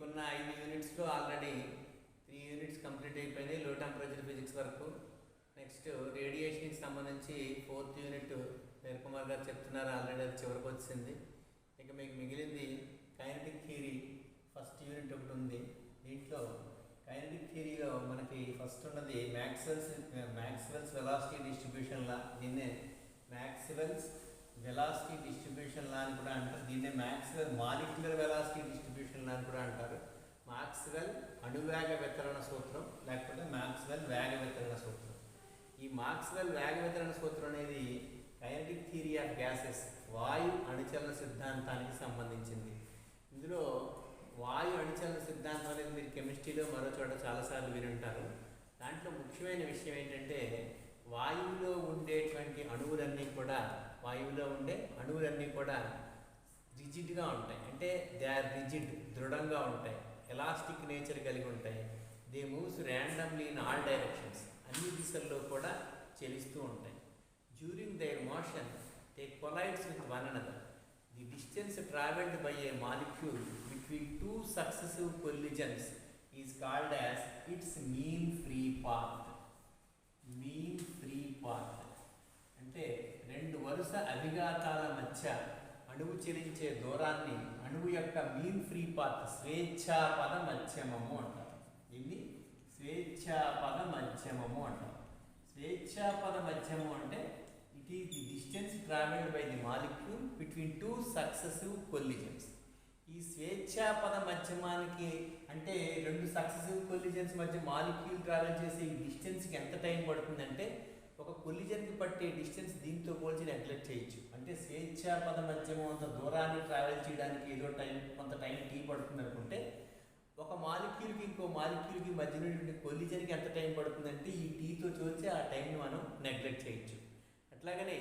మీకున్న 5 యూనిట్స్లో already 3 units complete అయిపోయినాయి లో టెంపరేచర్ ఫిజిక్స్ వరకు. నెక్స్ట్ రేడియేషన్కి సంబంధించి 4th యూనిట్ వీర్ కుమార్ గారు చెప్తున్నారు, ఆల్రెడీ అది చివరికి వచ్చింది. ఇక మీకు మిగిలింది కైనెటిక్ థియరీ ఫస్ట్ యూనిట్ ఒకటి ఉంది. దీంట్లో కైనెటిక్ థియరీలో మనకి ఫస్ట్ ఉన్నది మ్యాక్స్వెల్స్ వెలాసిటీ డిస్ట్రిబ్యూషన్ లా. దీన్నే మ్యాక్స్వెల్స్ వెలాసిటీ డిస్ట్రిబ్యూషన్ లా అని కూడా అంటారు. దీన్నే మ్యాక్స్వెల్ మాలిక్యులర్ వెలాసిటీ డిస్ట్రిబ్యూషన్ లా అని కూడా అంటారు. మాక్స్వెల్ అణువేగ వితరణ సూత్రం లేకపోతే మాక్స్వెల్ వేగ వితరణ సూత్రం. ఈ మాక్స్వెల్ వేగ వితరణ సూత్రం అనేది కైనెటిక్ థియరీ ఆఫ్ గ్యాసెస్ వాయు అణుచలన సిద్ధాంతానికి సంబంధించింది. ఇందులో వాయు అణుచలన సిద్ధాంతం అనేది మీరు కెమిస్ట్రీలో మరో చోట చాలాసార్లు వినుంటారు. దాంట్లో ముఖ్యమైన విషయం ఏంటంటే వాయువులో ఉండేటువంటి అణువులన్నీ కూడా రిజిడ్గా ఉంటాయి. అంటే దే ఆర్ రిజిడ్, దృఢంగా ఉంటాయి, ఎలాస్టిక్ నేచర్ కలిగి ఉంటాయి. They moves randomly in all directions, అన్ని దిశల్లో కూడా చలిస్తూ ఉంటాయి. During their motion they colloids with one another. The distance travelled by a molecule between 2 successive collisions is called as its mean free path. Mean free path అంటే 2 వరుస అభిఘాతాల మధ్య అణువు చెలించే దూరాన్ని అణువు యొక్క మీన్ ఫ్రీ పాత్ స్వేచ్ఛాపద మధ్యమము అంటారు. దీన్ని స్వేచ్ఛాపద మధ్యమము అంటారు. స్వేచ్ఛాపద మధ్యమం అంటే it is the distance travelled by the molecule between 2 successive collisions. ఈ స్వేచ్ఛాపద మధ్యమానికి అంటే 2 successive collisions మధ్య మాలిక్యూల్ ట్రావెల్ చేసే ఈ డిస్టెన్స్కి ఎంత టైం పడుతుందంటే ఒక కొలిజన్కి పట్టే డిస్టెన్స్ దీంతో పోల్చి నెగ్లెక్ట్ చేయొచ్చు. అంటే స్వేచ్ఛాపద మధ్యమం అంత దూరాన్ని ట్రావెల్ చేయడానికి ఏదో కొంత టైం టీ పడుతుంది అనుకుంటే ఒక మాలిక్యూల్కి ఇంకో మాలిక్యూల్కి మధ్య నుండి కొలిజన్కి ఎంత టైం పడుతుందంటే ఈ టీతో చూసి ఆ టైంని మనం నెగ్లెక్ట్ చేయొచ్చు. అట్లాగనే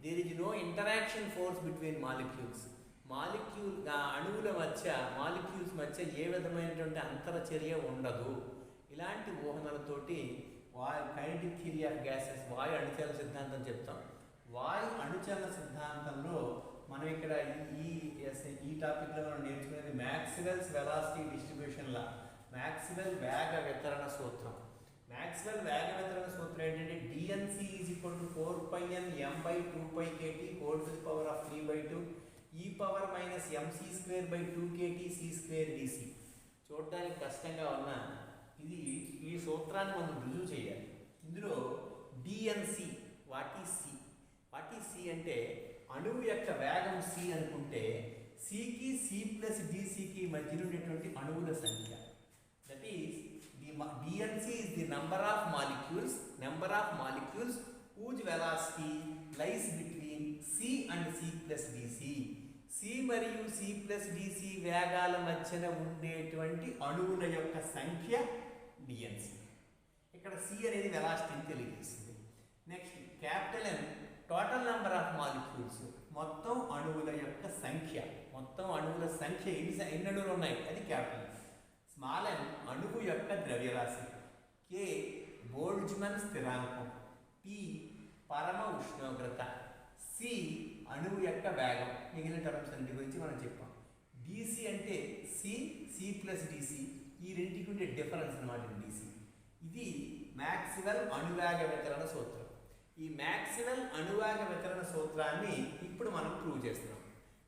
there is no interaction force between molecules. Molecules మధ్య ఏ విధమైనటువంటి అంతరచర్య ఉండదు. ఇలాంటి ఊహనలతోటి కైనెటిక్ థియరీ ఆఫ్ గ్యాసెస్ వాయు అణుచలన సిద్ధాంతం చెప్తాం. వాయు అణుచలన సిద్ధాంతంలో మనం ఇక్కడ ఈ టాపిక్లో మనం నేర్చుకునేది మ్యాక్స్వెల్స్ వెలాసిటీ డిస్ట్రిబ్యూషన్ లా, మ్యాక్స్వెల్ వేగ వితరణ సూత్రం. మ్యాక్స్వెల్ వేగ వితరణ సూత్రం ఏంటంటే dnc = 4πm/2πkt whole to the power of 3/2 e⁻mc²/2kt c²dc. చూడడానికి కష్టంగా ఉన్న ఈ సూత్రాన్ని మనం రుజువు చేయాలి. ఇందులో dnc వాట్ ఈస్ సి అంటే అణువు యొక్క వేగం c అనుకుంటే cకి c+dcకి మధ్య ఉండేటువంటి అణువుల సంఖ్య. That is dnc is the number of molecules whose velocity lies between c and c+dc. c మరియు c+dc వేగాల మధ్యన ఉండేటువంటి అణువుల యొక్క సంఖ్య dnc. ఇక్కడ c అనేది వెలాసిటీని తెలియజేస్తుంది. Next capital N total number of molecules, మొత్తం అణువుల యొక్క సంఖ్య. ఎన్ని అణువులు ఉన్నాయి అది క్యాపిటల్. స్మాల్ n అణువు యొక్క ద్రవ్యరాశి, k బోల్ట్జ్మాన్ స్థిరాంకం, T పరమ ఉష్ణోగ్రత, C అణువు యొక్క వేగం. మిగిలిన టర్మ్స్ అన్నిటి గురించి మనం చెప్పాం. dc అంటే c+dc, ఈ రెండింటికి ఉండే డిఫరెన్స్ అన్నమాట dc. ఇది మ్యాక్స్వెల్ అణువేగ వితరణ సూత్రం. ఈ మ్యాక్స్వెల్ అణువేగ వితరణ సూత్రాన్ని ఇప్పుడు మనం ప్రూవ్ చేస్తున్నాం.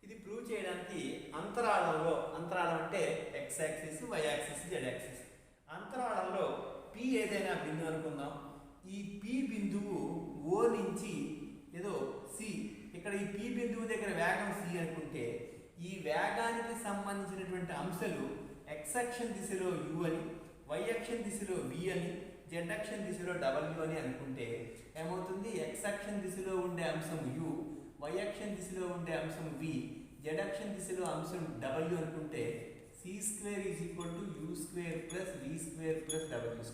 ఇది ప్రూవ్ చేయడానికి అంతరాళం అంటే x axis, y axis, z axis. అంతరాళంలో P ఏదైనా బిందువు అనుకుందాం. ఈ P బిందువు O నుంచి ఏదో C, ఇక్కడ ఈ P బిందువు దగ్గర వేగం c అనుకుంటే ఈ వేగానికి సంబంధించినటువంటి అంశాలు x అక్షం దిశలో u అని, y అక్షం దిశలో v అని, z అక్షం దిశలో w అని అనుకుంటే ఏమవుతుంది? x అక్షం దిశలో ఉండే అంశం u, y అక్షం దిశలో ఉండే అంశం v, z అక్షం దిశలో అంశం w అనుకుంటే c² = u² + v² + w².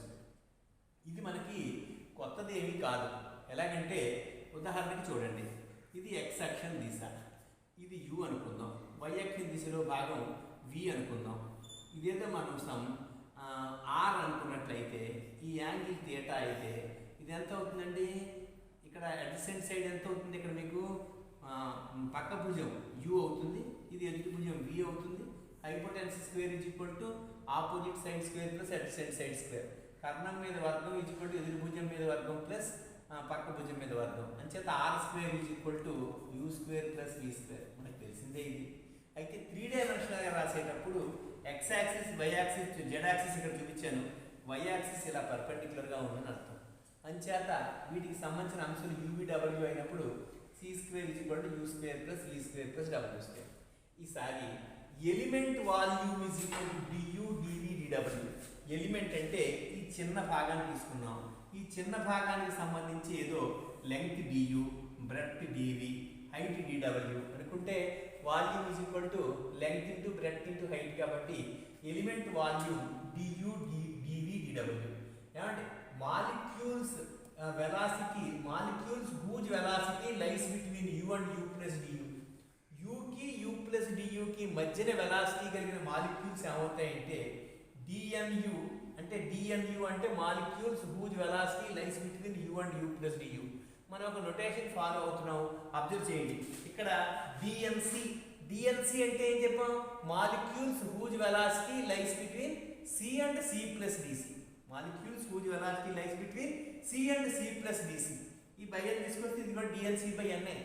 ఇది మనకి కొత్తది ఏమీ కాదు. ఎలాగంటే ఉదాహరణకి చూడండి, ఇది x అక్షం దిశ, ఇది u అనుకుందాం, y అక్షం దిశలో భాగం v అనుకుందాం. ఇదేదో మనం r అనుకున్నట్లయితే ఈ యాంగిల్ థీటా అయితే ఇది ఎంత అవుతుందండి? ఇక్కడ అడ్జసెంట్ సైడ్ ఎంత అవుతుంది? ఇక్కడ మీకు పక్క భుజం u అవుతుంది, ఇది ఎదుటి భుజం v అవుతుంది. Hypotenuse square is equal to opposite side square plus adjacent side square. కర్ణం మీద వర్గం ఈజ్ ఈక్వల్ టు ఎదురు భుజం మీద వర్గం ప్లస్ పక్క భుజం మీద వర్గం. అంచేత r square is equal to you square plus we square. మనకు తెలిసిందే ఇది. అయితే 3 డైమెన్షనల్గా రాసేటప్పుడు x axis, y axis, z axis ఇక్కడ చూపించాను. వై యాక్సిస్ ఇలా పర్పెండిక్యులర్గా ఉందని అర్థం. అంచేత వీటికి సంబంధించిన అంశాలు యూవీడబ్ల్యూ అయినప్పుడు C square is equal to you square plus we square plus W square. ఈసారి element volume is equal to D U D V D W. Element అంటే ఈ చిన్న భాగాన్ని తీసుకున్నాం. ఈ చిన్న భాగానికి సంబంధించి ఏదో length D U, breadth D V, height D W అనుకుంటే volume is equal to length into breadth into height. కాబట్టి element volume D U D V D W. ఏమంటే molecules velocity, molecules whose velocity lies between U and U plus D U. యూకి U plus డియుకి మధ్యన velocity కలిగిన molecules ఏమవుతాయంటే D N U. అంటే D N U అంటే molecules whose velocity lies between U and U plus D U. మనం ఒక నొటేషన్ ఫాలో అవుతున్నాం, అబ్జర్వ్ చేయండి. ఇక్కడ డిఎన్సి, డిఎన్సి అంటే ఏం చెప్పాం? Molecules whose velocity lies between C and C plus D C. Molecules whose velocity lies between C and C plus D C. ఈ by N తీసుకొస్తే ఇది కూడా డిఎన్సి బై ఎన్ఏ.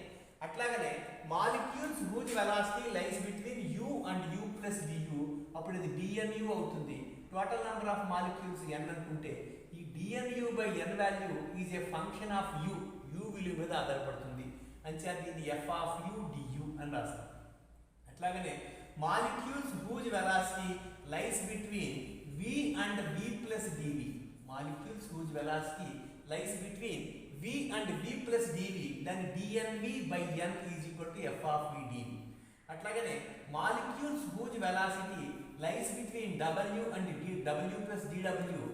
అట్లాగనే molecules whose velocity lies between U and U plus D U. అప్పుడు ఇది D N U అవుతుంది. Total number of molecules N అనుకుంటే ఈ D N U by N value is a function of U. U విలువ మీద ఆధారపడుతుంది. అంచేత ఇది ఎఫ్ ఆఫ్ యూ డియు అని రాస్తాం. అట్లాగనే molecules whose velocity lies between v and v plus dv. Molecules whose velocity lies between v and v plus dv, then dnv by n is equal to f of v dv. అట్లాగనే molecules whose velocity lies between w and w plus dw,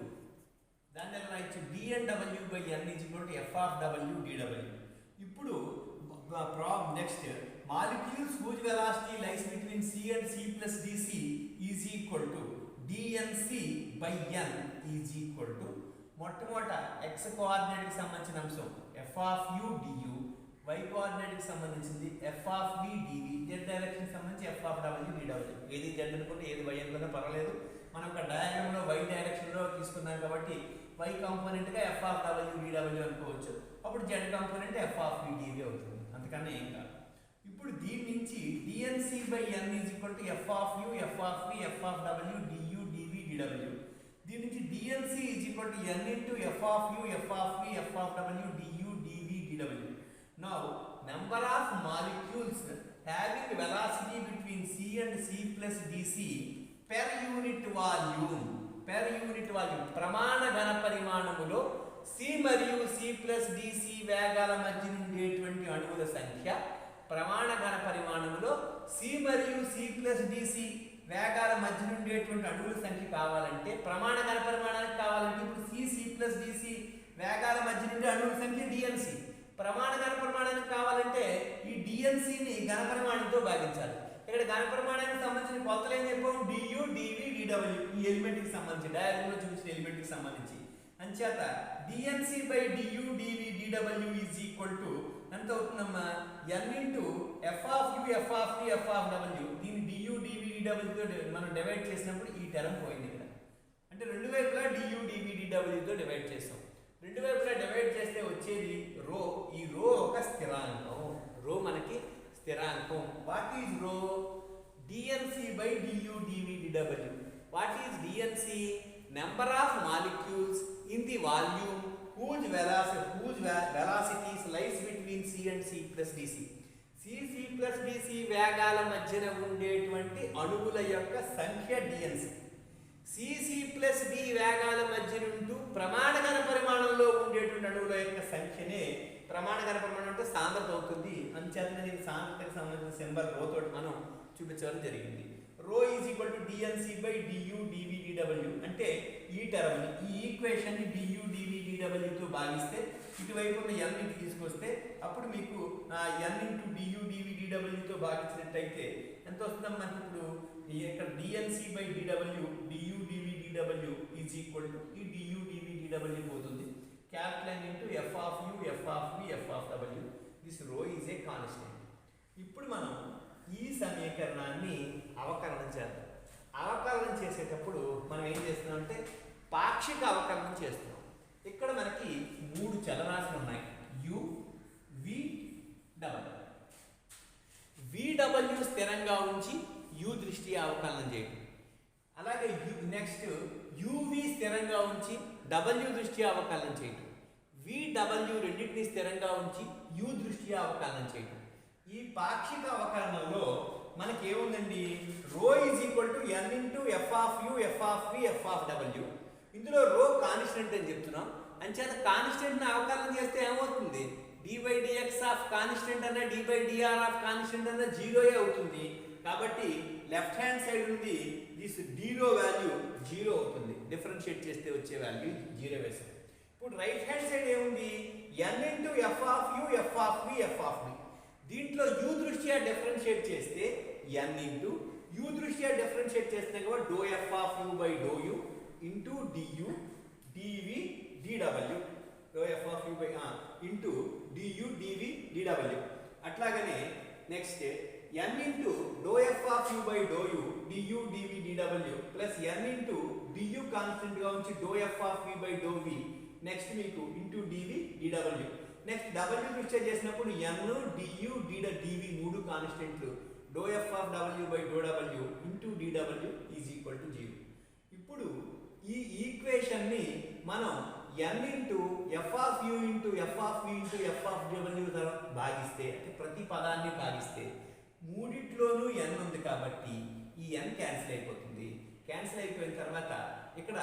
దాన్ని ఎలా రాయొచ్చు? dnw by n is equal to f of w dw. ఇప్పుడు next molecules whose velocity lies between c and c plus dc is equal to dnc by n is equal to మొట్టమొదట x coordinate కి సంబంధించిన అంశం f of u du, y coordinate కి సంబంధించింది f of v dv, z direction కి సంబంధించి f of w dw. ఏది z అనుకుంటే ఏది y అనుకున్నా పర్వాలేదు. మనం ఒక డయాగ్రామ్ లో y డైరెక్షన్ లో తీసుకున్నాం కాబట్టి y కాంపోనెంట్ గా f of w dw అనుకోవచ్చు. అప్పుడు z component f of v dv అవుతుంది. అంతకన్నా ఏం కాదు. ఇప్పుడు దీని నుంచి dnc by n is equal to f of u, f of v, f of w du dv dw. దీని నుంచి dnc is equal to n into f of u, f of v, f of w du dv dw. Now number of molecules having velocity between c and c plus dc per unit volume, per unit volume ప్రమాణ ఘన పరిమాణములో c మరియు c plus dc వేగాల మధ్య ఉండేటువంటి అణువుల సంఖ్య, ప్రమాణ ఘన పరిమాణములో c మరియు c plus dc వేగాల మధ్య ఉండేటువంటి అణువుల సంఖ్య కావాలంటే, ప్రమాణ ఘన పరిమాణానికి కావాలంటే ఇప్పుడు c ప్లస్ dc వేగాల మధ్య ఉండే అణువుల సంఖ్య dnc. ప్రమాణ ఘన పరిమాణానికి కావాలంటే ఈ dnc-ని ఘన పరిమాణంతో భాగించాలి. ఇక్కడ ఘన పరిమాణానికి సంబంధించిన కొలతలు ఏం చెప్పాము? du dv dw. ఈ ఎలిమెంట్ కి సంబంధించి డయాగ్రామ్ లో చూపించిన ఎలిమెంట్ కి సంబంధించి అంచేత dnc by du dv dw is equal to ఎంత అవుతుందమ్మా? n into f of u, f of v, f of w. దీన్ని du dv dw తో మనం డివైడ్ చేసినప్పుడు ఈ టర్మ్ పోయింది ఇక్కడ. అంటే రెండు వైపులా du dv dw తో డివైడ్ చేస్తాం. రెండు వైపులా డివైడ్ చేస్తే వచ్చేది రో. ఈ రో ఒక స్థిరాంకం. రో మనకి స్థిరాంకం. వాట్ ఈజ్ రో? dnc by du dv dw. What is dnc? Number of molecules in the volume whose velocities lies between c and c plus dc. c plus dc వేగాల మధ్యన ఉండేటువంటి అణువుల యొక్క సంఖ్య dnc. c plus d వేగాల మధ్య ఉంటూ ప్రమాణ ఘన పరిమాణంలో ఉండేటువంటి అణువుల యొక్క సంఖ్యనే ప్రమాణ ఘన పరిమాణం అంటే సాంద్రత అవుతుంది. అంచేతనే దీనికి సాంద్రతకు సంబంధించిన సింబల్ రో తోటి మనం చూపించడం జరిగింది. రో is equal to dnc by du dv dw. అంటే ఈ టర్మ్ ని, ఈ ఈక్వేషన్ ని du dv dw తో భాగిస్తే ఇటువైపు ఉన్న n ని తీసుకొస్తే అప్పుడు మీకు n into du dv dw తో భాగించినట్టయితే ఎంత వస్తుందమ్మా? మనకి ఇప్పుడు ఇక్కడ dnc by dw, du dv dw is equal to ఈ du dv dw పోతుంది. Capital N into f of u, f of v, f of w. This రో ఈజ్ ఏ కాన్స్టెంట్. ఇప్పుడు మనం ఈ సమీకరణాన్ని అవకలనం చేద్దాం. అవకలనం చేసేటప్పుడు మనం ఏం చేస్తున్నాం అంటే పాక్షిక అవకలనం చేస్తున్నాం. ఇక్కడ మనకి 3 చలరాశులు ఉన్నాయి, u, v, w. vw స్థిరంగా ఉంచి u దృష్ట్యా అవకలనం చేయడం. అలాగే నెక్స్ట్ uv స్థిరంగా ఉంచి w దృష్ట్యా అవకలనం చేయడం. vw రెండింటిని స్థిరంగా ఉంచి u దృష్ట్యా అవకలనం చేయడం. ఈ పాక్షిక అవకలనంలో మనకి ఏముందండి, rho is equal to n into F of you, F of we, F of డబ్ల్యూ. ఇందులో రో కాన్స్టెంట్ అని చెప్తున్నాం. అంచేత కాన్స్టెంట్ని అవకలనం చేస్తే ఏమవుతుంది, dy dx ఆఫ్ కాన్స్టెంట్ అన్న dy dr ఆఫ్ కాన్స్టెంట్ అన్న జీరోయే అవుతుంది. కాబట్టి లెఫ్ట్ హ్యాండ్ సైడ్ ఉంది దిస్ d వాల్యూ జీరో అవుతుంది. డిఫరెన్షియేట్ చేస్తే వచ్చే వాల్యూ జీరో వేస్తుంది. ఇప్పుడు రైట్ హ్యాండ్ సైడ్ ఏముంది, n into F of you, F of we, F of V. దీంట్లో u దృష్ట్యా డిఫరెన్షియేట్ చేస్తే n ఇంటూ u దృష్ట్యా డిఫరెన్షియేట్ చేస్తే కూడా doh F of you by do U into du dv dw, do F of you by into du dv dw. అట్లాగనే next n into doh F of you by do U du dv dw plus n into du constant గా ఉంచి doh F of v by do v, next మీకు into dv dw. Next w దృష్ట్యా చేసినప్పుడు n du dv మూడు కాన్స్టెంట్లు, doh F of w by do w into dw is equal to 0. ఇప్పుడు ఈ equation ని మనం n into F of you into F of we into F of డబ్ల్యూ భాగిస్తే, అంటే ప్రతి పదాన్ని భాగిస్తే మూడిట్లోనూ n ఉంది కాబట్టి ఈ n క్యాన్సిల్ అయిపోతుంది. క్యాన్సిల్ అయిపోయిన తర్వాత ఇక్కడ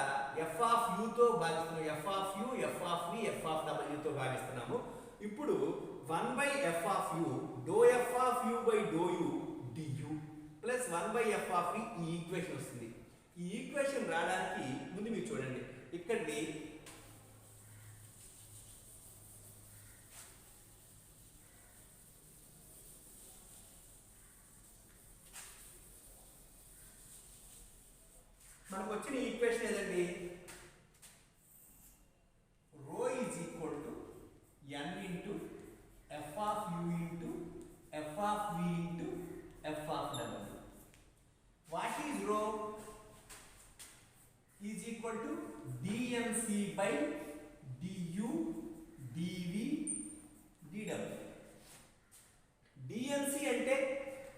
ఎఫ్ ఆఫ్ యూతో భాగిస్తున్నాము, F of you, F of we, F of డబ్ల్యూతో భాగిస్తున్నాము. ఇప్పుడు 1 by F of you do F of you by do U du plus 1 by F of V, ఈ ఈక్వేషన్ వస్తుంది. ఈ ఈక్వేషన్ రావడానికి ముందు మీరు చూడండి, ఇక్కడి మనకు వచ్చిన ఈక్వేషన్ ఏదండి, rho is equal to n into F of you into F of we into F of W. What is rho is equal to dmc by du dv dw. dmc అంటే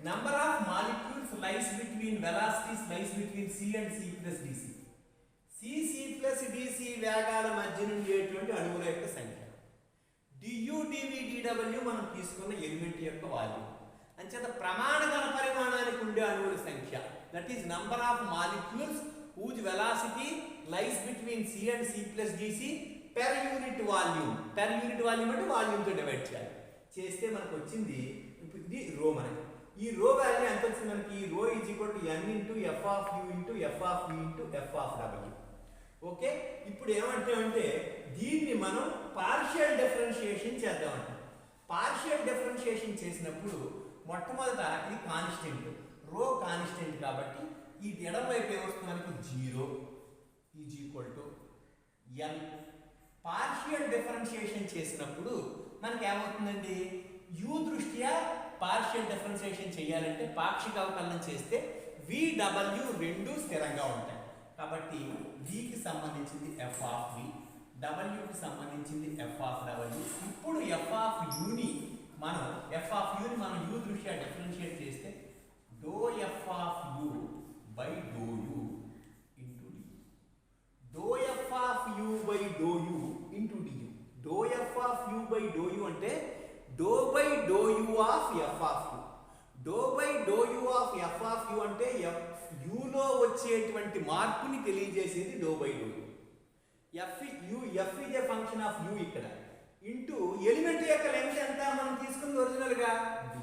number of molecules lies between velocities lies between c and c plus dc. c plus dc వేగాల మధ్య ఉండేటువంటి అణువుల యొక్క సంఖ్య. du dv dw మనం తీసుకున్న element యొక్క volume. అంచేత ప్రమాణగల పరిమాణానికి ఉండే అణువుల సంఖ్య, that is number of molecules whose velocity lies between c and c plus dc per unit volume. per unit volume అంటే వాల్యూమ్ తో డివైడ్ చేయాలి. చేస్తే మనకు వచ్చింది ఇది రో. మనకి ఈ రో వాల్యూ ఎంత వచ్చింది, మనకి rho is equal to n into F of you into F of we into F of డబ్ల్యూ. ఓకే, ఇప్పుడు ఏమంటామంటే దీన్ని మనం పార్షియల్ డిఫరెన్షియేషన్ చేద్దామంట. పార్షియల్ డిఫరెన్షియేషన్ చేసినప్పుడు మొట్టమొదట ఇది కాన్స్టెంట్, రో కాన్స్టెంట్ కాబట్టి ఈ ఎడమ వైపు ఏమొస్తుంది మనకి 0 is equal to n. Partial differentiation చేసినప్పుడు మనకి ఏమవుతుందండి, u దృష్ట్యా పార్షియల్ డిఫరెన్షియేషన్ చేయాలంటే పాక్షిక అవకలనం చేస్తే vw రెండు స్థిరంగా ఉంటాయి. కాబట్టి v కి సంబంధించింది f ఆఫ్ v, w కి సంబంధించింది f ఆఫ్ w. ఇప్పుడు f ఆఫ్ u ని మనం u దృష్ట్యా డిఫరెన్షియేట్ చేస్తే do F of u by do u into du. Do F of u by do u into du. Do F of u by do u అంటే do by do u of f of u. Do by do u of f of u అంటే u లో వచ్చేటువంటి మార్పుని తెలియజేసేది do by do u. F is a function of u ఇక్కడ into element యొక్క length ఎంత మనం తీసుకుంది ఒరిజినల్ గా du.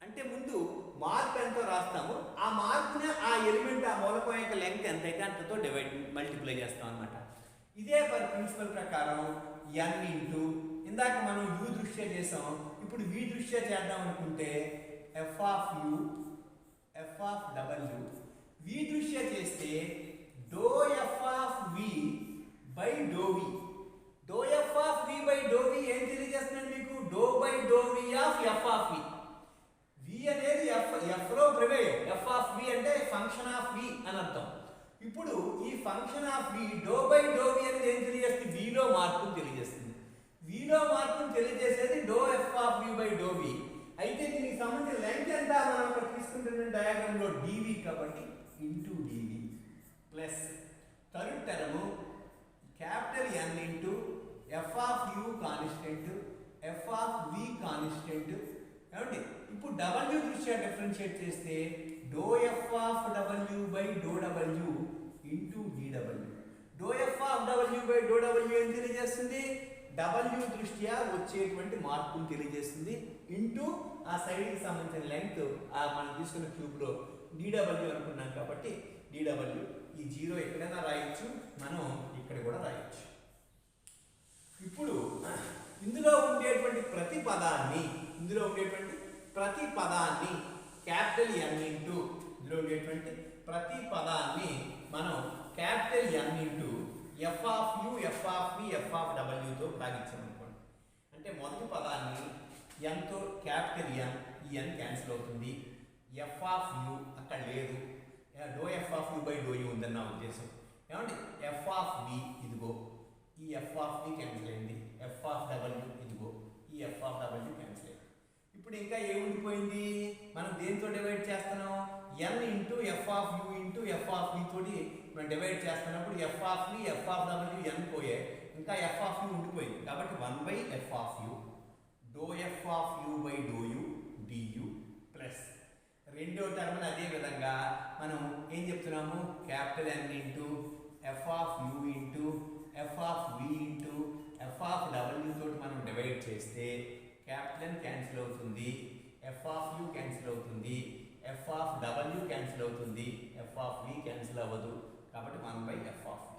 అంటే ముందు మార్క్ ఎంతో రాస్తాము, ఆ మార్క్ని ఆ ఎలిమెంట్ ఆ మూలకం యొక్క లెంగ్త్ ఎంతైతే అంతతో మల్టిప్లై చేస్తాం అనమాట. ఇదే ప్రిన్సిపల్ ప్రకారం n ఇంటూ ఇందాక మనం u దృష్ట్యా చేసాం, ఇప్పుడు v దృష్ట్యా చేద్దాం అనుకుంటే f of you, F of డబ్ల్యూ. v దృష్ట్యా చేస్తే do F of v by do v. Do F of v by do v ఏం తెలియజేస్తున్నాడు మీకు, do by do v of f of v. v అనేది f లో ప్రివేల్, ఎఫ్ ఆఫ్ v అంటే function of ఇప్పుడు ఈ function of v do by do v అనేది ఏం తెలియజేస్తుంది? v లో మార్పును తెలియజేస్తుంది. v లో మార్పును తెలియజేసేది do F of v by do v. అయితే దీనికి సంబంధించిన లెంగ్త్ ఎంత మనం అక్కడ తీసుకుంటున్న డయాగ్రామ్ లో dv కాబట్టి into dv plus third term capital N into F of u constant f of v constant. ఏమండి ఇప్పుడు w దృష్ట్యా డిఫరెన్షియేట్ చేస్తే do F of w by do w into dw. Do F of w by do w ఏం తెలియజేస్తుంది? w దృష్ట్యా వచ్చేటువంటి మార్పును తెలియజేస్తుంది ఇంటూ ఆ సైడ్కి సంబంధించిన లెంగ్త్ మనం తీసుకున్న క్యూబ్లో dw అనుకున్నాం కాబట్టి dw. ఈ జీరో ఎక్కడైనా రాయొచ్చు, మనం ఇక్కడ కూడా రాయొచ్చు. ఇప్పుడు ఇందులో ఉండేటువంటి ప్రతి పదాన్ని క్యాపిటల్ N ఇంటూ ఇందులో ఉండేటువంటి ప్రతి పదాన్ని మనం capital N into F of U F of V F of డబ్ల్యూతో భాగించామనుకోండి. అంటే మొదటి పదాన్ని ఎంతో క్యాపిటల్ N, ఈ N క్యాన్సిల్ అవుతుంది. ఎఫ్ ఆఫ్ యు అక్కడ లేదు, doh F of U by doh U ఉందని నా ఉద్దేశం. ఏమండి ఎఫ్ ఆఫ్ వి ఇదిగో, ఈ ఎఫ్ ఆఫ్ వి క్యాన్సిల్ అయింది. ఎఫ్ ఆఫ్ డబ్ల్యూ ఇదిగో, ఈ ఎఫ్ ఆఫ్ డబ్ల్యూ క్యాన్సిల్ అయింది. ఇప్పుడు ఇంకా ఏముండిపోయింది? మనం దేంతో డివైడ్ చేస్తున్నాం? N into F of you into F of V తోటి మనం డివైడ్ చేస్తున్నప్పుడు F of V F of W N పోయే, ఇంకా ఎఫ్ ఆఫ్ యూ ఉండిపోయింది. కాబట్టి 1 by F of you do F of you by do you D U plus రెండో term అదే విధంగా మనం ఏం చెప్తున్నాము? Capital N into F of you into F of we into F of W తోటి మనం డివైడ్ చేస్తే క్యాపిటల్ ఎన్ క్యాన్సిల్ అవుతుంది, ఎఫ్ ఆఫ్ యూ క్యాన్సిల్ అవుతుంది, ఎఫ్ ఆఫ్ డబ్ల్యూ క్యాన్సిల్ అవుతుంది, ఎఫ్ ఆఫ్ వి క్యాన్సిల్ అవ్వదు. కాబట్టి 1 బై ఎఫ్ ఆఫ్ వి.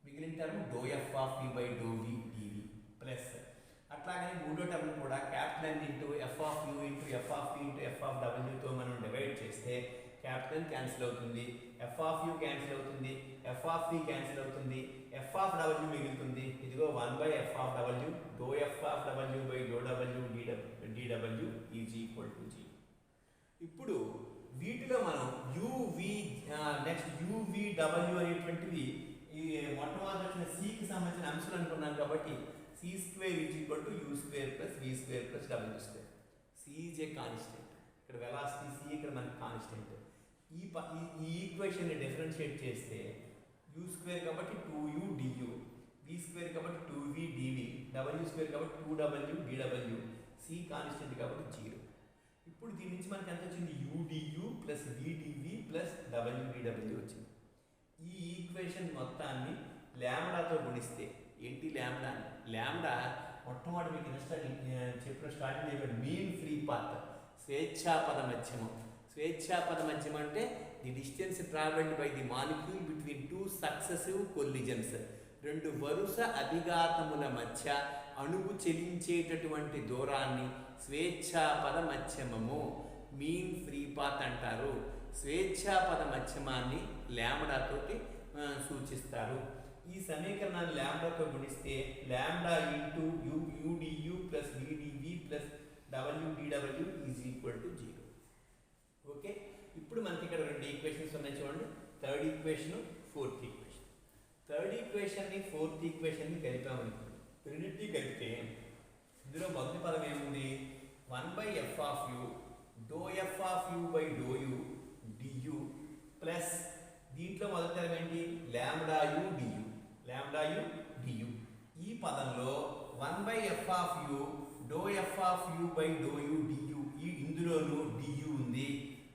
మిగిలిన term doh F of we by do we D V plus అట్లాగే మూడో టర్మ్ కూడా capital N into F of you into F of we into F of డబ్ల్యూతో మనం divide చేస్తే capital cancel అవుతుంది, F of U cancel అవుతుంది, F of V cancel అవుతుంది, F of W మిగులుతుంది. ఇదిగో 1 by F of W do F of W by do W DW is equal to 0. ఇప్పుడు వీటిలో మనం యువి నెక్స్ట్ యువిడబ్ల్యూ అనేటువంటివి ఈ మొట్టమొదటి వచ్చిన సికి సంబంధించిన అంశాలు అనుకున్నాం కాబట్టి c square is equal to you square plus we square plus W square. C is a constant, ఇక్కడ వెలాసిటీ సి ఇక్కడ మనకి కాన్స్టెంట్. ఈ ఈక్వేషన్ని డిఫరెన్షియేట్ చేస్తే యూ స్క్వేర్ కాబట్టి 2u du, వి స్క్వేర్ కాబట్టి 2v dv, డబ్ల్యూ స్క్వేర్ కాబట్టి 2w dw, C constant కాబట్టి 0. ఇప్పుడు దీని నుంచి మనకి ఎంత వచ్చింది? udu plus vdv plus wdw వచ్చింది. ఈ ఈక్వేషన్ మొత్తాన్ని ల్యాండాతో గుణిస్తే ఏంటి ల్యాండా? ల్యాండా మొట్టమొదటి మీకు చెప్పిన స్టార్టింగ్ చెప్పాడు మీన్ ఫ్రీ పాత్, స్వేచ్ఛాపద మధ్యమం. స్వేచ్ఛాపద మధ్యమం అంటే the distance travelled by the molecule between 2 successive collisions. 2 వరుస అభిఘాతముల మధ్య అణువు చెలించేటటువంటి దూరాన్ని స్వేచ్ఛాపద మధ్యమము, మీన్ ఫ్రీ పాత్ అంటారు. స్వేచ్ఛాపద మధ్యమాన్ని ల్యాండాతోటి సూచిస్తారు. ఈ సమీకరణాన్ని ల్యాండాతో గుణిస్తే lambda into U D U plus V D V plus W D W is equal to 0. Okay, ఇప్పుడు మనకి ఇక్కడ 2 ఈక్వేషన్స్ ఉన్నాయి చూడండి. Third equation, fourth equation. Third ఈక్వేషన్ని ఫోర్త్ ఈక్వేషన్ని కలిపామనుకోండి. రెండింటినీ కలిపితే ఇందులో మొదటి పదం ఏముంది? 1 by F of you do F of you by do you D U plus దీంట్లో మొదటి టర్మ్ ఏంటి? Lambda U D U, lambda U DU. ఈ పదంలో 1 by F of you do F of you by do you DU, ఈ ఇందులోనూ DU ఉంది.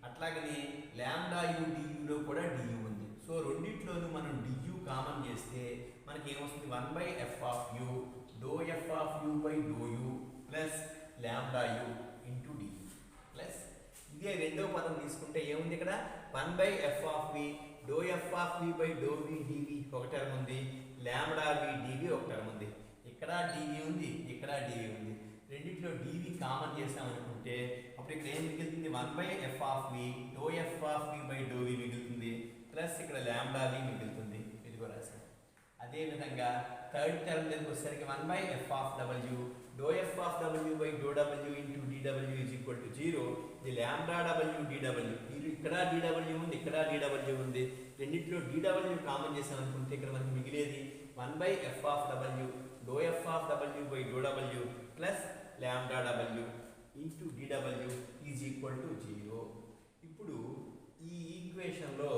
అట్లాగనే ల్యాండా యూ డియులో కూడా డియు ఉంది. సో రెండిట్లోనూ మనం డియు కామన్ చేస్తే మనకి ఏమొస్తుంది? 1 by F of you do F of you by do u plus lambda u into d u plus ఇదే రెండో పదం తీసుకుంటే ఏముంది ఇక్కడ? 1 by F of v doe F of we by do we d v ఒక టర్మ్ ఉంది, ల్యాండా వి డివి ఒక టర్మ్ ఉంది. ఇక్కడ డివి ఉంది, ఇక్కడ డివి ఉంది. రెండిట్లో డివి కామన్ చేసామనుకుంటే అప్పుడు ఇక్కడ ఏం మిగులుతుంది? 1 by F of v doe F of we by do v మిగులుతుంది ప్లస్ ఇక్కడ ల్యాండా వి మిగులుతుంది. ఇదిగో రాశాను. అదేవిధంగా థర్డ్ టర్మ్ దగ్గరికి వచ్చేసరికి 1 by F of W do F of W by do W into DW is equal to 0. ఇది ల్యాండా డబ్ల్యూ డిడబ్ల్యూ ఇక్కడ dw ఉంది, ఇక్కడ dw ఉంది. రెండింటిలో dw కామన్ చేసాం అనుకుంటే ఇక్కడ మనకి మిగిలేది 1/f of w do F of w by do w plus lambda w into dw is equal to 0. ఇప్పుడు ఈ ఈక్వేషన్లో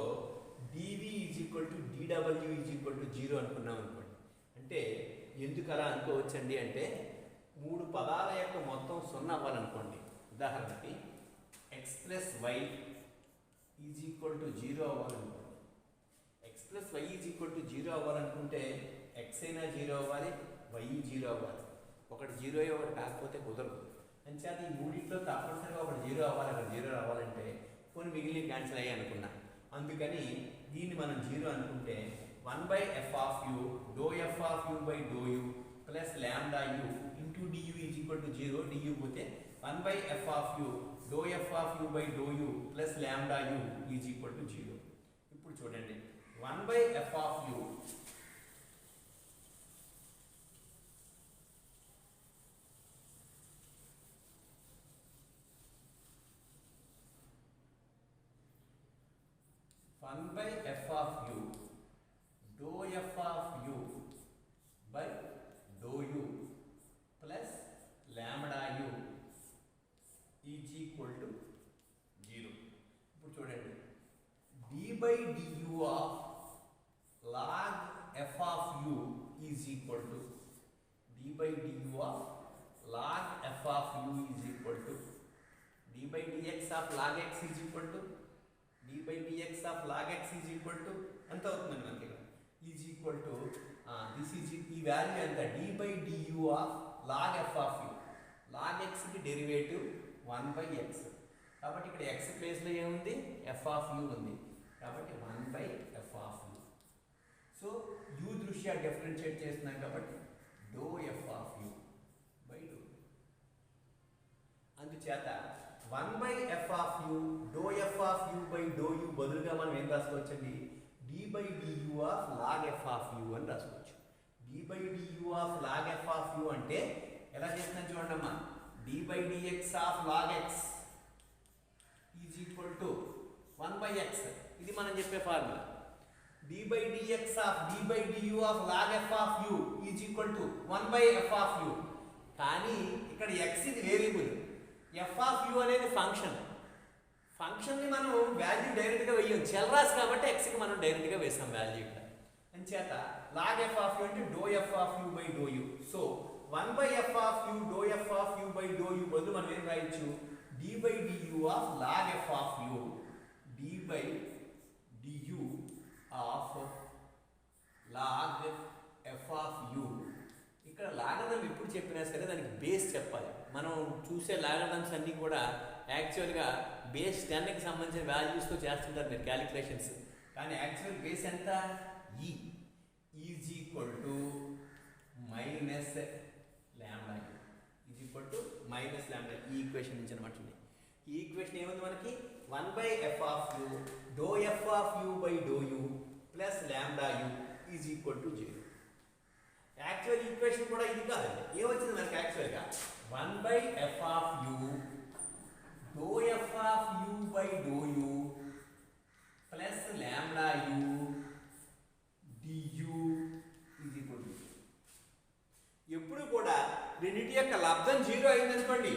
dv is equal to dw is equal to 0 అనుకున్నాం అనుకోండి. అంటే ఎందుకు అలా అనుకోవచ్చండి అంటే 3 పదాల యొక్క మొత్తం 0 అవ్వాలనుకోండి. ఉదాహరణకి x plus y is equal to 0 అవ్వాలనుకోండి. x plus y is equal to 0 అవ్వాలనుకుంటే x అయినా 0 అవ్వాలి, y 0 అవ్వాలి. ఒకటి 0 ఒకటి కాకపోతే కుదరదు. అంచేత ఈ మూడింటిలో తప్పనిసరిగా ఒకటి 0 అవ్వాలి, అక్కడ 0 రావాలంటే కొన్ని మిగిలిన క్యాన్సిల్ అయ్యి అనుకున్నా. అందుకని దీన్ని మనం 0 అనుకుంటే 1/f of u do F of u by do u plus lambda u into du is equal to 0. du పోతే 1/f of u do F of u by do u plus lambda u is equal to 0. ఇప్పుడు చూడండి 1/f of u f of u dou f of u by dou u plus lambda u is equal to 0. ఇప్పుడు చూడండి d by du of log f of u is equal to d by du of log f of u is equal to d by dx of log x is equal to d by dx of log x is equal to ఎంత అవుతుందండి మనకి is equal to this is ఈ value ఎంత d by du of log f of u. log x కి derivative 1/x. కాబట్టి ఇక్కడ x ప్లేస్లో ఏముంది f of u ఉంది. కాబట్టి 1/f of u. So u దృష్ట్యా డిఫరెన్షియేట్ చేస్తున్నాం కాబట్టి do f of u by do. అందుచేత 1/f of u do f of u by do u బదులుగా మనం ఏం రాసుకోవచ్చండి d by du of log f of u అని రాసుకోవచ్చు. d by du of log f of u అంటే ఎలా చేస్తున్నాం చూడండి అమ్మా. d by dx of log x is equal to 1/x. ఇది మనం చెప్పే formula. d by dx of d by du of log f of u is equal to 1/f of u. కానీ ఇక్కడ x ఇది వేరియబుల్, f of u అనేది function. ఫంక్షన్ని మనం value డైరెక్ట్గా వేయం, చెల్రాస్ కాబట్టి ఎక్స్కి మనం డైరెక్ట్గా వేసాం వాల్యూ ఇక్కడ. అంచేత లాగ్ ఎఫ్ ఆఫ్ యూ అంటే do F of you by do u. So 1/f of you do F of you by do u బదులు మనం ఏం రాయొచ్చు d by du of log f of u d by du of log f of u. ఇక్కడ logarithm ఎప్పుడు చెప్పినా సరే దానికి base చెప్పాలి. మనం చూసే లాగరిథమ్స్ అన్నీ కూడా యాక్చువల్గా బేస్ 10కి సంబంధించిన వాల్యూస్తో చేస్తుంటారు మీరు క్యాలిక్యులేషన్స్. కానీ యాక్చువల్ బేస్ ఎంత e is equal to minus lambda is equal to minus lambda. ఈ ఈక్వేషన్ నుంచి అనమాట. ఈ ఈక్వేషన్ ఏముంది మనకి 1/f of you do F of you by do u plus lambda u is equal to 0. Actual equation కూడా ఇది కాదండి. ఏమొచ్చింది మనకి యాక్చువల్గా 1/f of you do F of you by do u plus lambda u du is equal to. ఎప్పుడు కూడా రెండింటి యొక్క లబ్ధం 0 అయిందనుకోండి,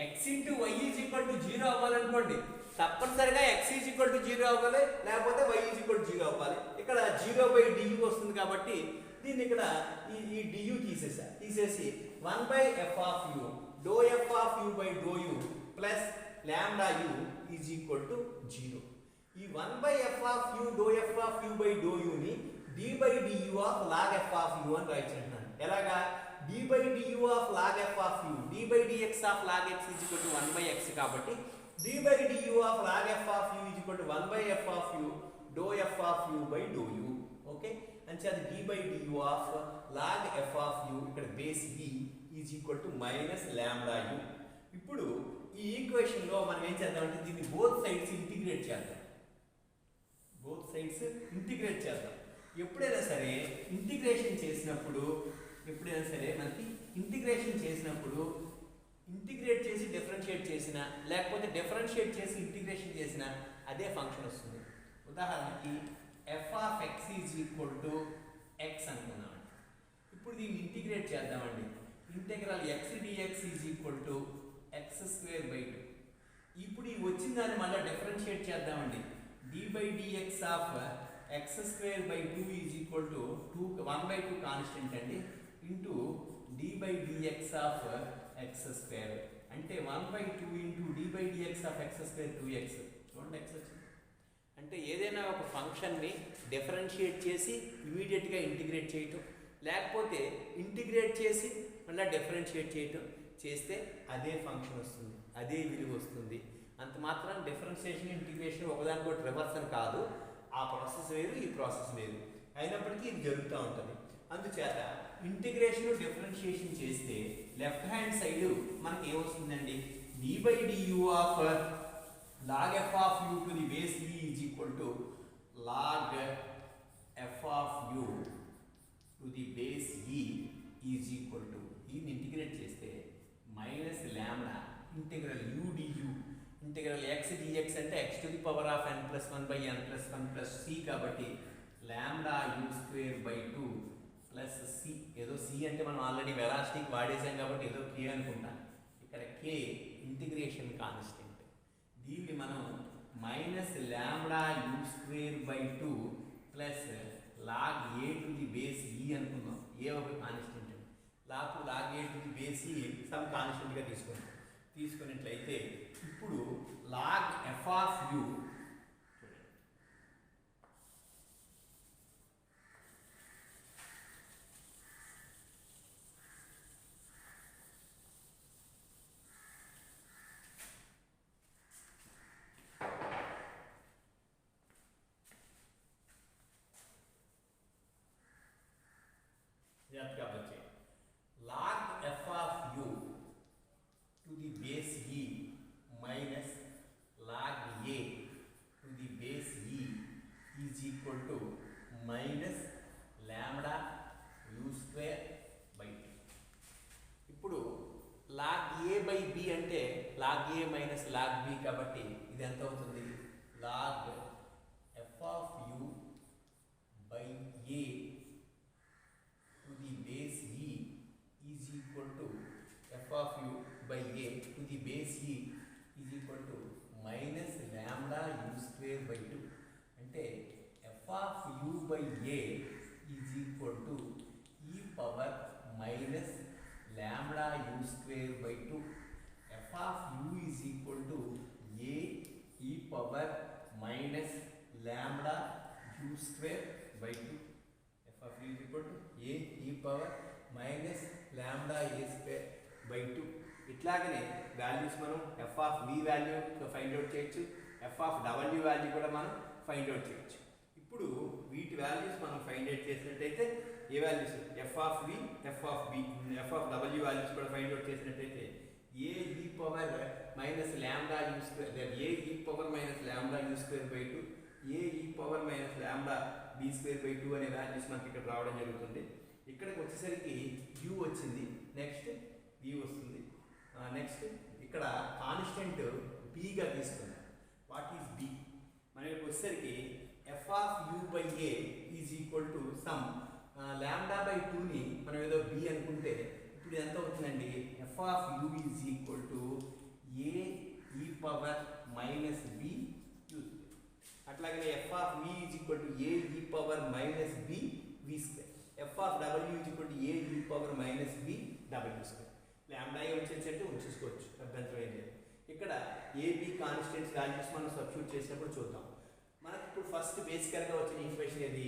x into y is equal to 0 అవ్వాలనుకోండి, తప్పనిసరిగా x ఈజ్ ఈక్వల్ టు 0 అవ్వాలి, లేకపోతే y ఈజ్ ఈక్వల్ టు 0 అవ్వాలి. ఇక్కడ 0/du వస్తుంది కాబట్టి దీన్ని ఇక్కడ ఈ du తీసేసి 1/f of you do F of you by do u plus lambda u is equal to 0. ఈ 1/f of you do F of you by do యూని d by du of log f of u అని రాయించుంటున్నాను. ఎలాగా d by du of log f of u d by dx of log x is equal to 1/x కాబట్టి d by du of log f of u is equal to 1/f of you do F of you by do u. Okay, అంటే అది d by du of log f of u ఇక్కడ base b is equal to minus lambda u. ఇప్పుడు ఈ ఈక్వేషన్లో మనం ఏం చేద్దామంటే దీన్ని both sides integrate చేద్దాం. ఎప్పుడైనా సరే ఇంటిగ్రేషన్ చేసినప్పుడు మనకి ఇంటిగ్రేషన్ చేసినప్పుడు ఇంటిగ్రేట్ చేసి డిఫరెన్షియేట్ చేసిన లేకపోతే డిఫరెన్షియేట్ చేసి ఇంటిగ్రేషన్ చేసిన అదే ఫంక్షన్ వస్తుంది. ఉదాహరణకి f of x is equal to x అనుకున్నామండి. ఇప్పుడు దీన్ని ఇంటిగ్రేట్ చేద్దామండి. Integral x d x is equal to x square by 2. ఇప్పుడు ఈ వచ్చిన దాన్ని మళ్ళీ డిఫరెన్షియేట్ చేద్దామండి. D by d x of x square by 2 is equal to 1/2 constant అండి into d by d x of x square అంటే 1/2 into d by d x of x square 2x. చూడండి X వచ్చింది. అంటే ఏదైనా ఒక ఫంక్షన్ని డిఫరెన్షియేట్ చేసి ఇమీడియట్గా ఇంటిగ్రేట్ చేయటం, లేకపోతే ఇంటిగ్రేట్ చేసి మళ్ళీ డిఫరెన్షియేట్ చేయటం చేస్తే అదే ఫంక్షన్ వస్తుంది, అదే విలువ వస్తుంది. అంత మాత్రం డిఫరెన్షియేషన్ ఇంటిగ్రేషన్ ఒకదానికొకటి రివర్స్ అని కాదు. ఆ ప్రాసెస్ వేరు, ఈ ప్రాసెస్ వేరు అయినప్పటికీ ఇది జరుగుతూ ఉంటుంది. అందుచేత ఇంటిగ్రేషన్ డిఫరెన్షియేషన్ చేస్తే లెఫ్ట్ హ్యాండ్ సైడ్ మనకి ఏమొస్తుందండి, d by d u of log f of u to the base e is equal to log f of u to the base e is equal to దీన్ని integrate చేస్తే minus lambda integral u du integral x dx అంటే x to the power of n plus 1 by n plus 1 plus c కాబట్టి lambda u square by 2 plus c. ఏదో c అంటే మనం already వెలాసిటీకి వాడేసాం కాబట్టి ఏదో k అనుకుంటాం. ఇక్కడ k ఇంటిగ్రేషన్ కాన్స్టెంట్. దీన్ని మనం minus lambda u square by 2 plus log a to the base e అనుకుందాం. ఏ ఒక కాన్స్టెంట్ అండి. Log a to the base e some కాన్స్టెంట్గా తీసుకున్నట్లయితే ఇప్పుడు log f of u log f of u to the base e minus log a to the base e is equal to minus lambda u square by 2. ఇప్పుడు log a by b అంటే log a minus log b కాబట్టి ఇది ఎంత అవుతుంది, log f of u by a to the base e is equal to f of u by a to the base e is equal to minus lambda u square by 2. అంటే f of u by a is equal to e power minus lambda u square by 2. f of u is equal to a e power minus lambda u square by 2. f of u is equal to a e power minus lambda a square by 2. ఇట్లాగనే values మనం f of v value find out చేయొచ్చు, f of డబ్ల్యూ value కూడా మనం find out చేయొచ్చు. ఇప్పుడు వీటి values మనం ఫైండ్ అవుట్ చేసినట్టయితే ఏ values f of we, F of b, f of డబ్ల్యూ వాల్యూస్ కూడా ఫైండ్ అవుట్ చేసినట్టయితే a e power minus lambda u square, a e power minus lambda u square by 2, a e power minus lambda b square by 2 అనే values మనకి ఇక్కడ రావడం జరుగుతుంది. ఇక్కడికి వచ్చేసరికి u వచ్చింది, నెక్స్ట్ v వస్తుంది, నెక్స్ట్ ఇక్కడ కాన్స్టెంట్ bగా తీసుకుందాం. What is b? మనకి వచ్చేసరికి f of u by a is equal to some lambda by 2ని మనం ఏదో b అనుకుంటే ఇప్పుడు ఎంత అవుతుందండి, f of u is equal to a e power minus b u. అట్లాగే f of v is equal to a e power minus b v square. f of w is equal to a e power minus b w square. Lambda a వచ్చేసరికి ఉంచేసుకోవచ్చు, అభ్యంతరం ఏం లేదు. ఇక్కడ a b constants values మనం substitute చేసినప్పుడు చూద్దాం. మనకి ఇప్పుడు ఫస్ట్ బేసికల్గా వచ్చిన ఈక్వేషన్ ఏది,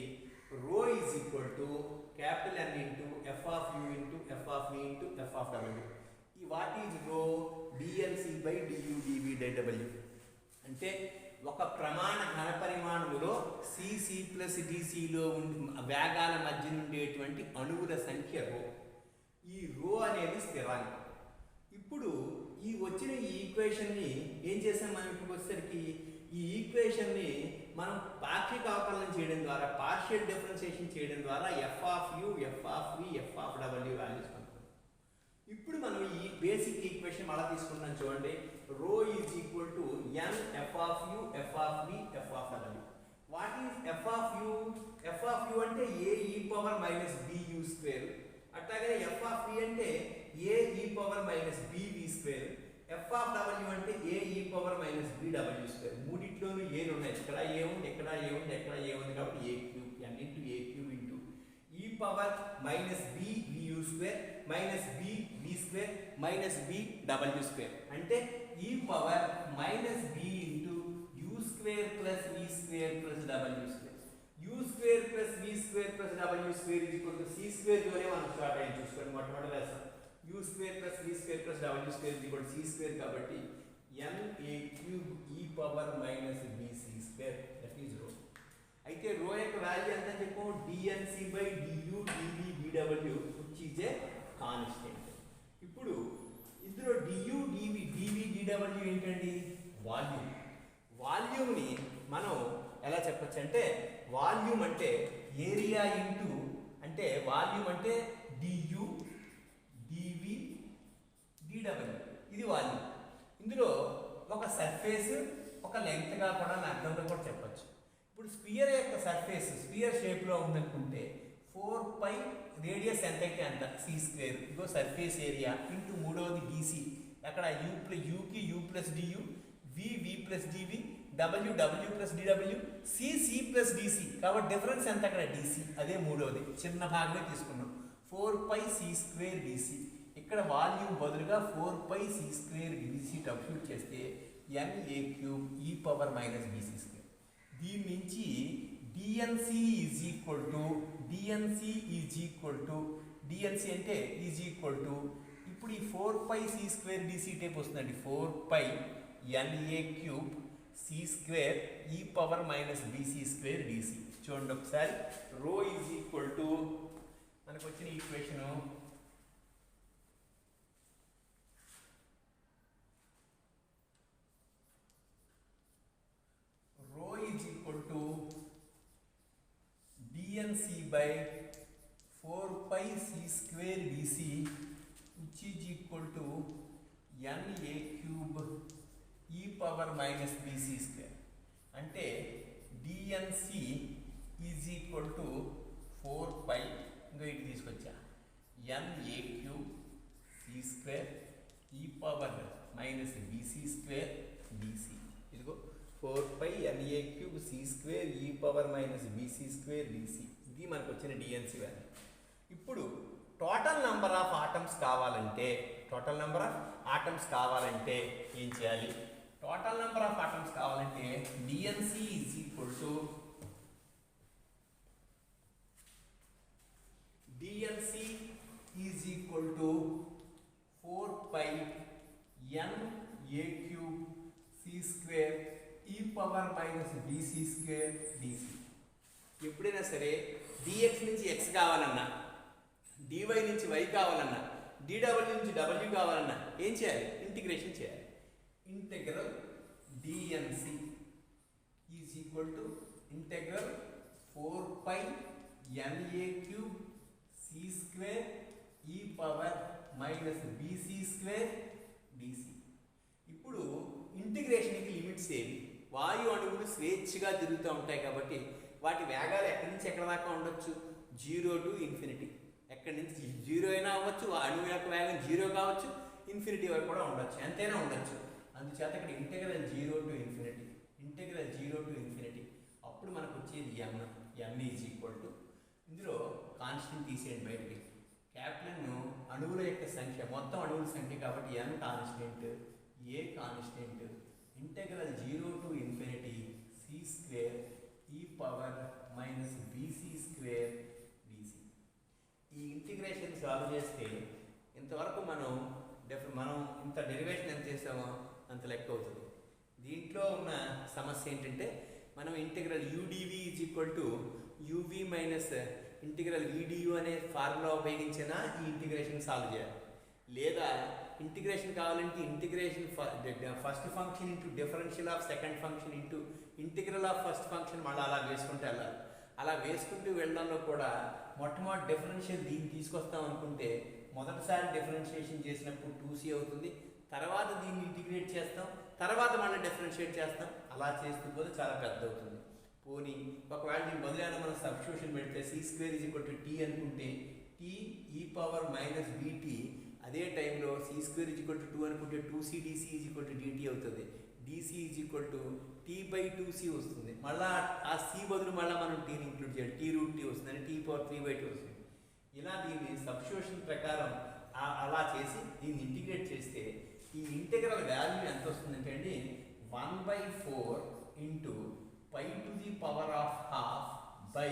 rho is equal to capital N into F of you into F of we into F of డబ్ల్యూ. ఈ వాట్ ఈజ్ రో, డిఎల్సి బై డియూ డివి బై డబ్ల్యూ. అంటే ఒక ప్రమాణ ఘనపరిమాణములో సి ప్లస్ డిసిలో వేగాల మధ్య ఉండేటువంటి అణువుల సంఖ్య రో. ఈ రో అనేది స్థిరాంకం. ఇప్పుడు ఈ వచ్చిన ఈ ఈక్వేషన్ని ఏం చేసాం మనం ఇప్పుడు వచ్చేసరికి, ఈ ఈక్వేషన్ని మనం పాక్షిక అవకలనం చేయడం ద్వారా, పార్షియల్ డిఫరెన్షియేషన్ చేయడం ద్వారా f of you, F of we, F of డబ్ల్యూ వాల్యూస్ కనుక్కుంటాం. ఇప్పుడు మనం ఈ బేసిక్ ఈక్వేషన్ అలా తీసుకున్నాం చూడండి. Rho is equal to n f of you, F of v, f of w. What is f of u? f of u అంటే a e power minus b u square. అట్లాగే f of v అంటే a e power minus b v square. f of w అంటే a e power minus b w square. మూడిట్లోనూ a ఉన్నాయి. ఇక్కడ a ఉంది, ఇక్కడ a ఉంది, ఇక్కడ a ఉంది కాబట్టి a cube n into a cube into e power minus b v u square minus b v square minus b w square. అంటే e power minus b into u square plus v square plus w square. u square plus v square plus w square is equal to c square తోనే మనం start అయ్యి చూసుకోండి మొట్టమొదటి lesson. u square plus v square plus w square is equal to c square కాబట్టి n a cube e power minus b c square that is rho. అయితే rho యొక్క value ఎంత చెప్పు dnc by du dv dw which is a constant. ఇప్పుడు ఇందులో du dv dv dw ఏంటండి volume. వాల్యూమ్ని మనం ఎలా చెప్పొచ్చు అంటే వాల్యూమ్ అంటే ఏరియా ఇంటూ అంటే వాల్యూమ్ అంటే du dv dw ఇది వాల్యూమ్. ఇందులో ఒక సర్ఫేస్ ఒక లెంగ్త్గా కూడా అర్థంలో కూడా చెప్పచ్చు. ఇప్పుడు స్పియర్ యొక్క సర్ఫేస్ స్పియర్ షేప్లో ఉందనుకుంటే 4π రేడియస్ ఎంత అయితే అంత సి స్క్వేర్ ఇగో సర్ఫేస్ ఏరియా ఇంటూ మూడవది డీసీ అక్కడ యూకి యూ ప్లస్ డియు వి ప్లస్ డివి W plus DW C plus DC కాబట్టి డిఫరెన్స్ ఎంత అక్కడ డిసి అదే మూడవది చిన్న భాగమే తీసుకున్నాం 4π సి స్క్వేర్ డిసి. ఇక్కడ వాల్యూమ్ బదులుగా 4π సి స్క్వేర్ డిసి సబ్స్టిట్యూట్ చేస్తే ఎన్ఏ క్యూబ్ ఈ పవర్ మైనస్ బీసీ స్క్వేర్. దీని నుంచి DNC is equal to DNC అంటే ఈజ్ ఈక్వల్ టు ఇప్పుడు ఈ 4π సి స్క్వేర్ డిసి టైప్ వస్తుందండి 4π ఎన్ఏ cube c square e power minus b c square DC. చూడండి ఒకసారి రో ఈజ్ ఈక్వల్ టు మనకు వచ్చిన equation rho is equal to dnc by 4π c square dc which is equal to na cube e power minus bc square. అంటే dnc is equal to 4π ఇంకా ఇటు తీసుకొచ్చా na cube c square e power minus bc square dc. ఇదిగో 4π na cube c square e power minus bc square dc ఇది మనకు వచ్చిన d n c value. ఇప్పుడు total number of atoms కావాలంటే ఏం చేయాలి? టోటల్ నెంబర్ ఆఫ్ ఆటమ్స్ కావాలంటే d n c is equal to d n c is equal to 4π na cube c square e power minus b c square d c. ఎప్పుడైనా సరే డిఎక్స్ నుంచి ఎక్స్ కావాలన్నా డివై నుంచి వై కావాలన్నా డిడబ్ల్యూ నుంచి డబ్ల్యూ కావాలన్నా ఏం చేయాలి? ఇంటిగ్రేషన్ చేయాలి. Integral d n c is equal to integral 4π na cube c square e power minus b c square d c. ఇప్పుడు ఇంటిగ్రేషన్కి లిమిట్స్ ఏవి? వాయు అణువులు స్వేచ్ఛగా తిరుగుతూ ఉంటాయి కాబట్టి వాటి వేగాలు ఎక్కడి నుంచి ఎక్కడ దాకా ఉండొచ్చు? 0 to ∞. ఎక్కడి నుంచి 0 అయినా అవ్వచ్చు, అణువు యొక్క వేగం 0 కావచ్చు, ఇన్ఫినిటీ వరకు కూడా ఉండొచ్చు, ఎంతైనా ఉండొచ్చు. అందుచేత ఇక్కడ ఇంటెగ్రల్ 0 to ∞. అప్పుడు మనకు వచ్చేది n ఈజ్ ఈక్వల్ టు ఇందులో కాన్స్టెంట్ తీసేయండి బయటికి. క్యాపిటల్ అణువుల యొక్క సంఖ్య మొత్తం అణువుల సంఖ్య కాబట్టి n constant a constant integral 0 to ∞ c square e power minus b c square d c. ఈ ఇంటిగ్రేషన్ సాల్వ్ చేస్తే ఇంతవరకు మనం ఇంత డెరివేషన్ ఎంత చేసామో అంత లెక్క అవుతుంది. దీంట్లో ఉన్న సమస్య ఏంటంటే మనం integral u d v is equal to u v minus integral e d u అనే ఫార్ములా ఉపయోగించిన ఈ ఇంటిగ్రేషన్ సాల్వ్ చేయాలి. లేదా ఇంటిగ్రేషన్ కావాలంటే integration first function into differential of second function into integral of first function మళ్ళీ అలా వేసుకుంటూ వెళ్ళాలి. అలా వేసుకుంటూ వెళ్ళడంలో కూడా మొట్టమొదటి డిఫరెన్షియల్ దీన్ని తీసుకొస్తాం అనుకుంటే మొదటిసారి డిఫరెన్షియేషన్ చేసినప్పుడు 2c అవుతుంది. తర్వాత దీన్ని ఇంటిగ్రేట్ చేస్తాం, తర్వాత మళ్ళీ డిఫరెన్షియేట్ చేస్తాం. అలా చేస్తూ పోతే చాలా పెద్ద అవుతుంది. పోనీ ఒకవేళ దీని బదులైనా మనం సబ్స్టిట్యూషన్ పెడితే c² t అనుకుంటే t e power minus bt, అదే టైంలో c² 2 అనుకుంటే 2cdc dt అవుతుంది. dc t/2c వస్తుంది. మళ్ళీ ఆ c బదులు మళ్ళీ మనం tని ఇంక్లూడ్ చేయాలి. t√t వస్తుంది, t⁻3/2 వస్తుంది. ఇలా దీన్ని సబ్స్టిట్యూషన్ ప్రకారం అలా చేసి దీన్ని ఇంటిగ్రేట్ చేస్తే ఈ ఇంటిగ్రల్ వాల్యూ ఎంత వస్తుందంటే అండి 1/4 into π to the power of half by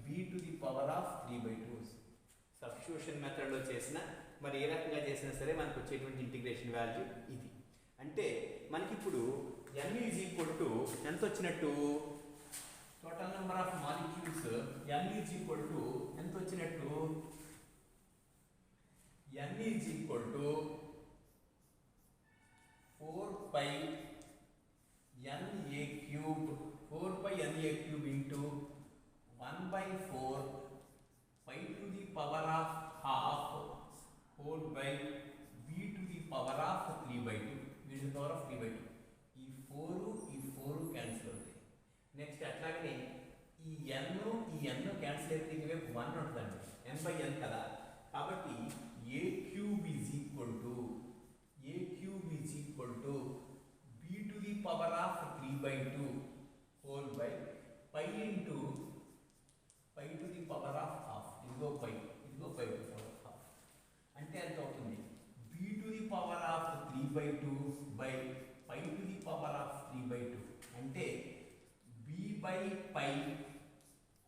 b to the power of 3/2. Substitution మెథడ్లో చేసిన మరి ఏ రకంగా చేసినా సరే మనకు వచ్చేటువంటి ఇంటిగ్రేషన్ వాల్యూ ఇది. అంటే మనకి ఇప్పుడు n ఈజ్ ఈక్వల్ టు ఎంత వచ్చినట్టు, total number of molecules n is equal to ఎంత వచ్చినట్టు, n is equal to 4π na³ into 1/4 π to the power of half whole by b to the power of 3/2, b to the power of 3/2. ఈ 4 cancel అవుతాయి. Next అట్లాగనే ఈ n cancel అయితే వైపు 1 ఉంటుందండి, n/n కదా. కాబట్టి a³ is equal to b to the power of 3/2 whole by π into π to the power of half. ఇదిగో π to the power of half అంటే ఎంత అవుతుంది, b to the power of 3/2 by π to the power of 3/2 అంటే b/π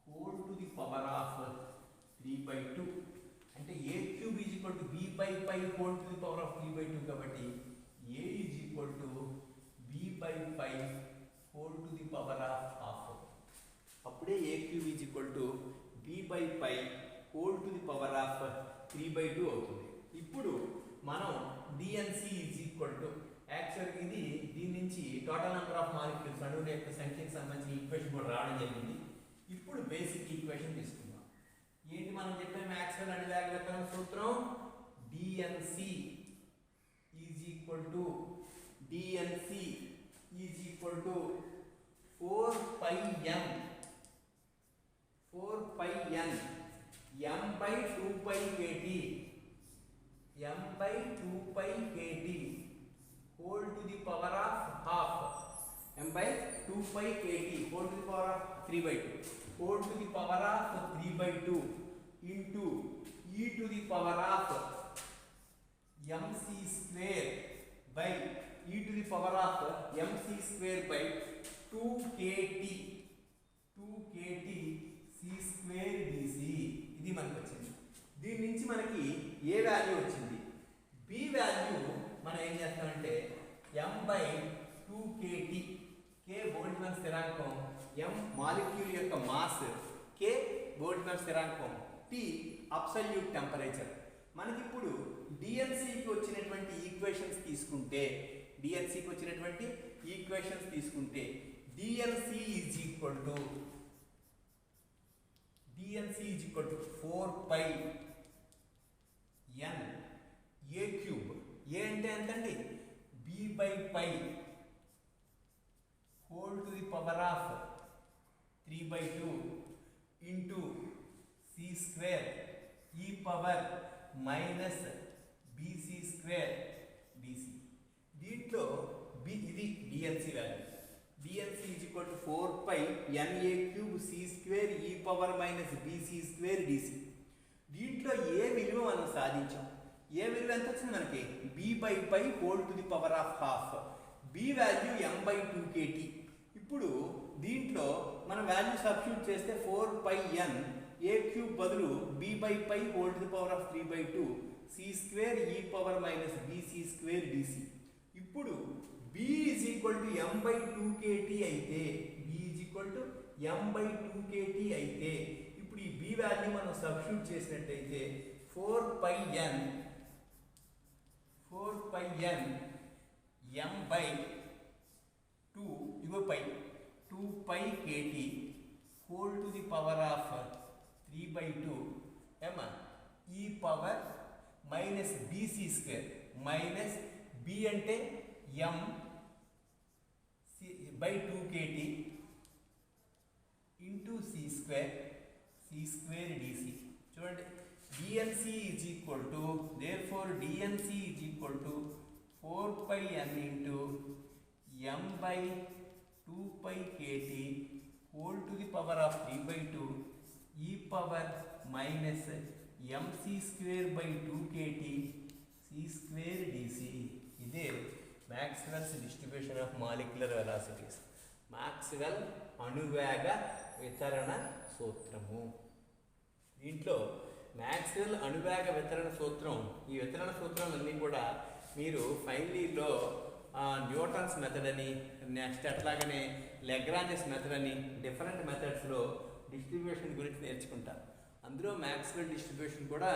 whole to the power of 3/2. అంటే a³ is equal to b/π whole to the power of 3/2 కాబట్టి a is equal to b/π whole to the power of half. అప్పుడే a³ is equal to b/π whole to the power of 3/2 అవుతుంది. ఇప్పుడు మనం dnc is equal to యాక్చువల్గా దీని నుంచి total number of molecules అణువుల యొక్క సంఖ్యకి సంబంధించిన ఈక్వేషన్ కూడా రావడం జరిగింది. ఇప్పుడు బేసిక్ ఈక్వేషన్ తీసుకుందాం. ఏంటి మనం చెప్పే మ్యాక్స్వెల్ అణువేగ సూత్రం, dnc is equal to 4πn m/2πkt whole to the power of half, m/2πkt whole to the power of 3/2 whole to the power of 3/2 into e to the power of mc² by e to the power of mc² by 2kt c²dc. ఇది మనకు వచ్చింది. దీని నుంచి మనకి ఏ value వచ్చింది, B value మనం ఏం చేస్తామంటే m/2kt, k బోల్ట్జ్మాన్ స్థిరాంకం, m మాలిక్యూల్ యొక్క మాస్, k బోల్ట్జ్మాన్ స్థిరాంకం, t అబ్సల్యూట్ టెంపరేచర్. మనకి ఇప్పుడు డిఎన్సికి వచ్చినటువంటి ఈక్వేషన్స్ తీసుకుంటే DNC is equal to 4πn a³ ఏ అంటే ఎంతండి, b/π whole to the power of 3/2 into c² e power minus bc² dc. దీంట్లో ఇది DNC value. DNC is equal to 4π na³ c² e power minus bc² dc. దీంట్లో ఏ విలువ మనం సాధించాం, ఏ విలువ ఎంత వచ్చింది మనకి, b/π whole to the power of half, b value m/2kt. ఇప్పుడు దీంట్లో మనం వాల్యూ సబ్స్టిట్యూట్ చేస్తే 4πn a³ బదులు b/π whole to the power of 3/2 c² e power minus bc² dc. ఇప్పుడు b is equal to m/2kt అయితే ఇప్పుడు ఈ b value మనం సబ్స్టిట్యూట్ చేసినట్టయితే 4πn m/2 ఇగో π 2πkt whole to the power of 3/2 m e power minus bc² minus b అంటే m by 2kt into c square dc. చూడండి dnc is equal to, therefore dnc is equal to 4 pi n into m by 2 pi kt whole to the power of 3 by 2 e power minus mc square by 2 kt c square dc. ఇదే Maxwell's distribution of molecular velocities, Maxwell అణువేగ వితరణ సూత్రము. దీంట్లో Maxwell అణువేగ వితరణ సూత్రం, ఈ వితరణ సూత్రాలన్నీ కూడా మీరు ఫైనల్ ఇయర్లో న్యూటన్స్ మెథడ్ అని, నెక్స్ట్ అట్లాగనే లెగ్రాంజెస్ మెథడ్ అని డిఫరెంట్ మెథడ్స్లో డిస్ట్రిబ్యూషన్ గురించి నేర్చుకుంటారు. అందులో మ్యాక్స్వెల్ డిస్ట్రిబ్యూషన్ కూడా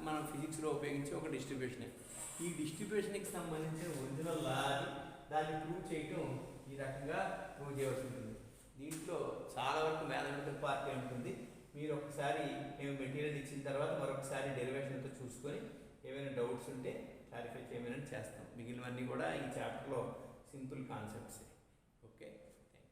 మనం ఫిజిక్స్లో ఉపయోగించే ఒక డిస్ట్రిబ్యూషనే. ఈ డిస్ట్రిబ్యూషన్కి సంబంధించిన ఒరిజినల్ లా దాన్ని ప్రూవ్ చేయటం ఈ రకంగా ప్రూవ్ చేయవలసి ఉంటుంది. దీంట్లో చాలా వరకు మ్యాథమెటికల్ పార్ట్ ఉంటుంది. మీరు ఒకసారి మేము మెటీరియల్ ఇచ్చిన తర్వాత మరొకసారి డెరివేషన్తో చూసుకొని ఏమైనా డౌట్స్ ఉంటే క్లారిఫై చేయమని చేస్తాం. మిగిలినవన్నీ కూడా ఈ చాప్టర్లో simple concepts. Okay, thank you.